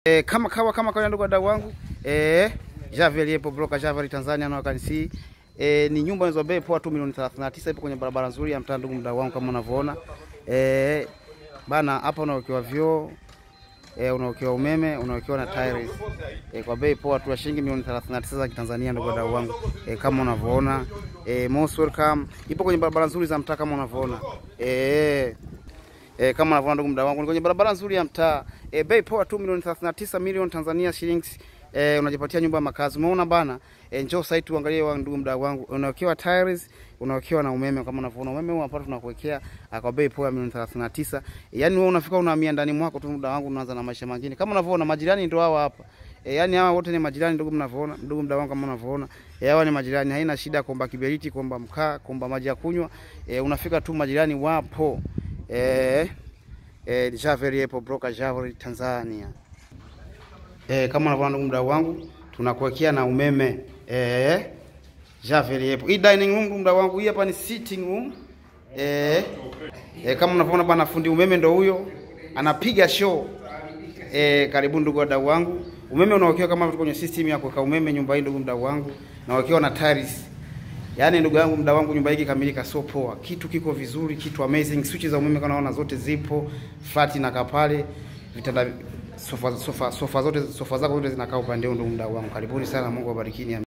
Kama kwa ndugu wadau wangu, Javel yepo broker Javel Tanzania na wakanisi. Ni nyumba hizo bei poa tu milioni 39 ipo kwenye barabara nzuri ya mtaa ndugu mdau wangu kama unavyoona. Bana hapa unawekewa vyoo, unawekewa umeme, unawekewa na tiles. Kwa bei poa tu ya shilingi milioni 39 za Kitanzania ndugu wadau wangu. Kama unavyoona, most welcome. Ipo kwenye barabara nzuri za mtaa kama unavyoona. Kama unavyoona ndugu mdau wangu, kwenye barabara nzuri ya mtaa. Bei poa tu milioni 39 milioni Tanzania shillings. Unajipatia nyumba ya makazi. Umeona bana? Njoo site uangalie wa ndugu mdau wangu. Unawekewa tiles, unawekewa na umeme kama unavyoona. Umeme huu hapa tunakuwekea kwa bei poa milioni 39. Yaani wewe unafika unahamia ndani mwako tu mdau wangu, unaanza na maisha mengine. Kama unavyoona majirani ndio hawa hapa. Yaani hawa wote ni majirani ndugu mnavyoona, ndugu mdau wangu kama unavyoona. Hawa ni majirani, haina shida kuomba kiberiti, kuomba mkaa, kuomba maji ya kunywa. Unafika tu majirani wapo. Javel yepo broker Javel Tanzania. Kama unavyoona ndugu mdau wangu, tunakuwekea na umeme. Javel yepo. Hii dining room ndugu mdau wangu, hii hapa ni sitting room. Kama unavyoona bana, fundi umeme ndo huyo. Anapiga show. Karibu ndugu wadau wangu. Umeme unawekewa kama kwenye system ya kuweka umeme nyumba hii ndugu mdau wangu. Na wakiwa na tiles. Yaani ndugu yangu mdau wangu, nyumba hii kamilika so poa. Kitu kiko vizuri, kitu amazing. Switch za umeme kama unaona zote zipo. Flat na kapale. Vitanda sofa zako zote zinakaa upande ndugu mdau wangu. Karibuni sana, Mungu awabariki.